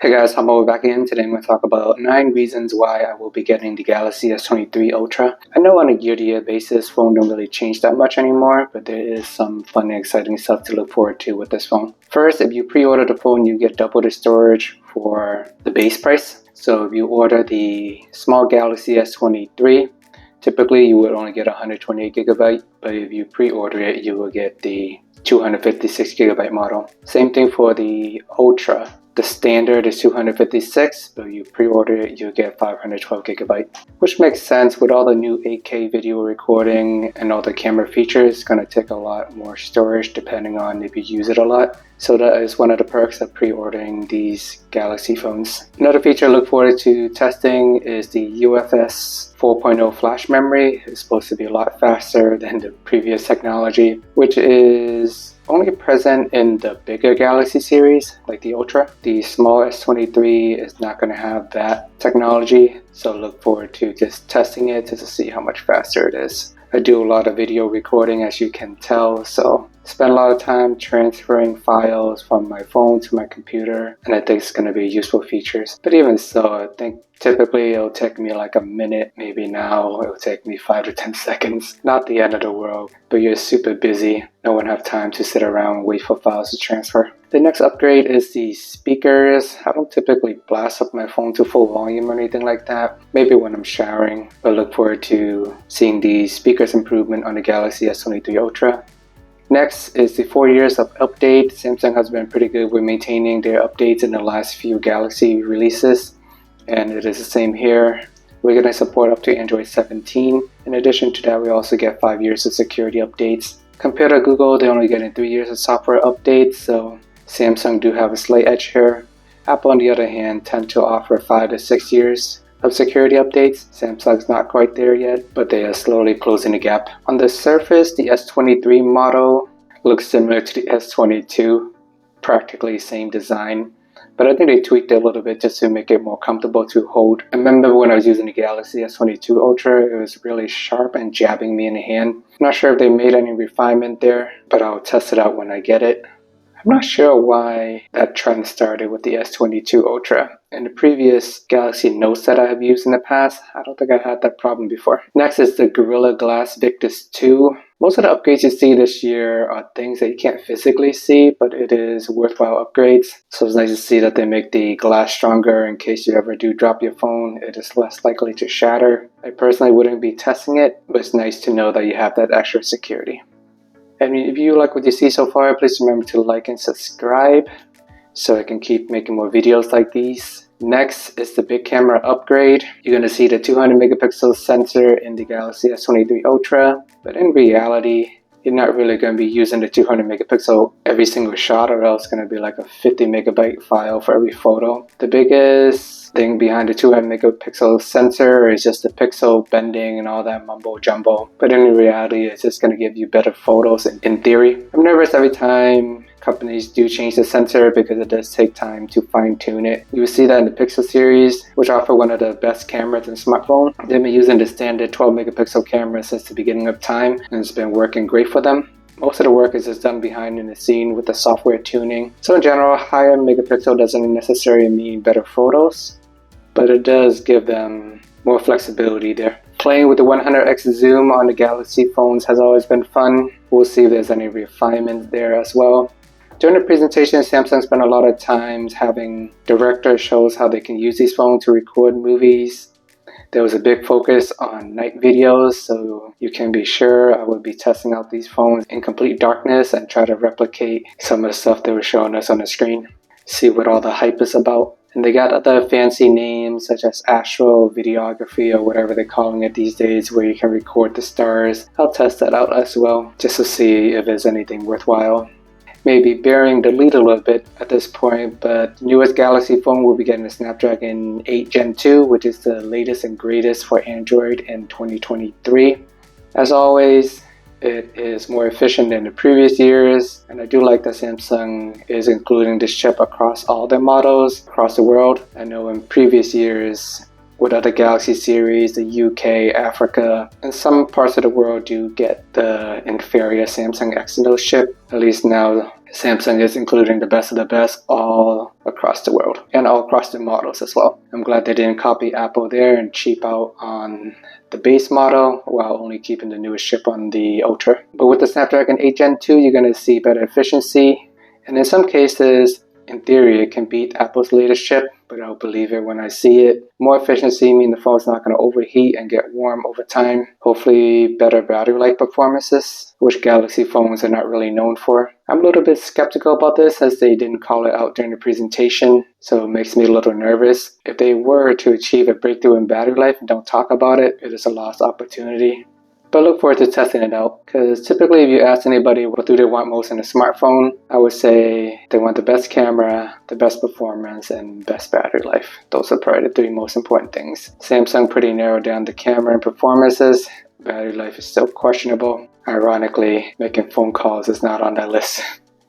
Hey guys, Humble back again. Today I'm going to talk about 9 reasons why I will be getting the Galaxy S23 Ultra. I know on a year-to-year basis, phone don't really change that much anymore, but there is some fun and exciting stuff to look forward to with this phone. First, if you pre-order the phone, you get double the storage for the base price. So if you order the small Galaxy S23, typically you would only get 128GB, but if you pre-order it, you will get the 256GB model. Same thing for the Ultra. The standard is 256, but if you pre-order it, you get 512GB, which makes sense with all the new 8K video recording and all the camera features. It's going to take a lot more storage depending on if you use it a lot. So that is one of the perks of pre-ordering these Galaxy phones. Another feature I look forward to testing is the UFS 4.0 flash memory. It's supposed to be a lot faster than the previous technology, which is only present in the bigger Galaxy series, like the Ultra. The small S23 is not going to have that technology, so look forward to just testing it to see how much faster it is. I do a lot of video recording, as you can tell, so spend a lot of time transferring files from my phone to my computer, and I think it's going to be useful features. But even so, I think typically it'll take me like a minute. Maybe now it'll take me 5 to 10 seconds. Not the end of the world, but you're super busy. No one have time to sit around and wait for files to transfer. The next upgrade is the speakers. I don't typically blast up my phone to full volume or anything like that. Maybe when I'm showering, but look forward to seeing the speakers improvement on the Galaxy S23 Ultra. Next is the 4 years of update. Samsung has been pretty good with maintaining their updates in the last few Galaxy releases, and it is the same here. We're going to support up to Android 17. In addition to that, we also get 5 years of security updates. Compared to Google, they're only getting 3 years of software updates, so Samsung do have a slight edge here. Apple, on the other hand, tend to offer 5 to 6 years of security updates. Samsung's not quite there yet, but they are slowly closing the gap. On the surface, the S23 model looks similar to the S22, practically same design, but I think they tweaked it a little bit just to make it more comfortable to hold. I remember when I was using the Galaxy S22 Ultra, it was really sharp and jabbing me in the hand. I'm not sure if they made any refinement there, but I'll test it out when I get it. I'm not sure why that trend started with the S22 Ultra. In the previous Galaxy Notes that I have used in the past, I don't think I had that problem before. Next is the Gorilla Glass Victus 2. Most of the upgrades you see this year are things that you can't physically see, but it is worthwhile upgrades. So it's nice to see that they make the glass stronger in case you ever do drop your phone. It is less likely to shatter. I personally wouldn't be testing it, but it's nice to know that you have that extra security. And if you like what you see so far, please remember to like and subscribe so I can keep making more videos like these. Next is the big camera upgrade. You're going to see the 200 megapixel sensor in the Galaxy S23 Ultra, but in reality, you're not really going to be using the 200 megapixel every single shot, or else it's going to be like a 50 megabyte file for every photo. The biggest thing behind the 200 megapixel sensor is just the pixel bending and all that mumbo jumbo, but in reality it's just going to give you better photos in theory. I'm nervous every time companies do change the sensor because it does take time to fine-tune it. You will see that in the Pixel series, which offer one of the best cameras in smartphone. They've been using the standard 12 megapixel camera since the beginning of time, and it's been working great for them. Most of the work is just done behind the scene with the software tuning. So in general, higher megapixel doesn't necessarily mean better photos, but it does give them more flexibility there. Playing with the 100x zoom on the Galaxy phones has always been fun. We'll see if there's any refinements there as well. During the presentation, Samsung spent a lot of time having directors show how they can use these phones to record movies. There was a big focus on night videos, so you can be sure I would be testing out these phones in complete darkness and try to replicate some of the stuff they were showing us on the screen. See what all the hype is about. And they got other fancy names such as astral videography or whatever they're calling it these days, where you can record the stars. I'll test that out as well, just to see if there's anything worthwhile. Maybe bearing the lead a little bit at this point, but the newest Galaxy phone will be getting a Snapdragon 8 Gen 2, which is the latest and greatest for Android in 2023. As always, it is more efficient than the previous years, and I do like that Samsung is including this chip across all their models across the world. I know in previous years, with other Galaxy series, the UK, Africa, and some parts of the world do get the inferior Samsung Exynos chip. At least now Samsung is including the best of the best all across the world and all across the models as well. I'm glad they didn't copy Apple there and cheap out on the base model while only keeping the newest chip on the Ultra. But with the Snapdragon 8 Gen 2, you're going to see better efficiency, and in some cases, in theory, it can beat Apple's latest chip, but I'll believe it when I see it. More efficiency means the phone's not going to overheat and get warm over time. Hopefully better battery life performances, which Galaxy phones are not really known for. I'm a little bit skeptical about this as they didn't call it out during the presentation, so it makes me a little nervous. If they were to achieve a breakthrough in battery life and don't talk about it, it is a lost opportunity. But I look forward to testing it out, because typically if you ask anybody what do they want most in a smartphone, I would say they want the best camera, the best performance, and best battery life. Those are probably the three most important things. Samsung pretty narrowed down the camera and performances. Battery life is still questionable. Ironically, making phone calls is not on that list.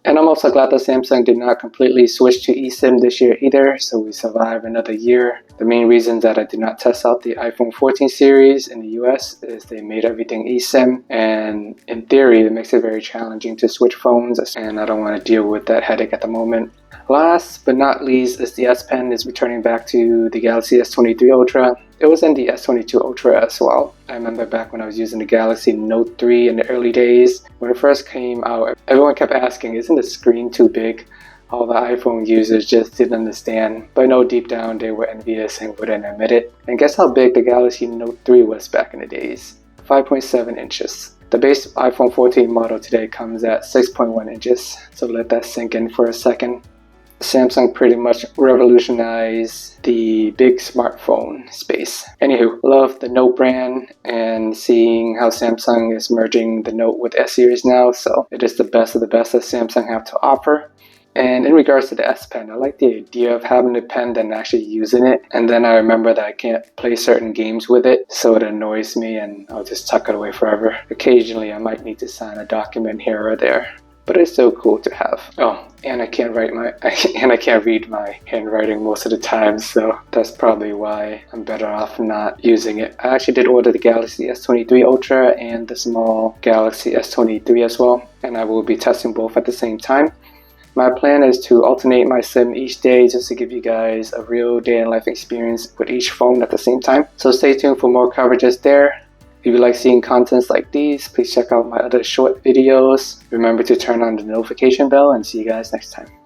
And I'm also glad that Samsung did not completely switch to eSIM this year either, so we survive another year. The main reason that I did not test out the iPhone 14 series in the US is they made everything eSIM, and in theory it makes it very challenging to switch phones, and I don't want to deal with that headache at the moment. Last but not least is the S Pen is returning back to the Galaxy S23 Ultra. It was in the S22 Ultra as well. I remember back when I was using the Galaxy Note 3 in the early days. When it first came out, everyone kept asking, isn't the screen too big? All the iPhone users just didn't understand. But I know deep down they were envious and wouldn't admit it. And guess how big the Galaxy Note 3 was back in the days? 5.7 inches. The base iPhone 14 model today comes at 6.1 inches. So let that sink in for a second. Samsung pretty much revolutionized the big smartphone space. Anywho, love the Note brand and seeing how Samsung is merging the Note with S series now, so it is the best of the best that Samsung have to offer. And in regards to the S Pen, I like the idea of having the pen and actually using it, and then I remember that I can't play certain games with it, so it annoys me and I'll just tuck it away forever. Occasionally I might need to sign a document here or there, but it's still cool to have. Oh, and I can't read my handwriting most of the time, so that's probably why I'm better off not using it. I actually did order the Galaxy S23 Ultra and the small Galaxy S23 as well, and I will be testing both at the same time. My plan is to alternate my SIM each day just to give you guys a real day-in-life experience with each phone at the same time. So stay tuned for more coverages there. If you like seeing contents like these, please check out my other short videos. Remember to turn on the notification bell, and see you guys next time.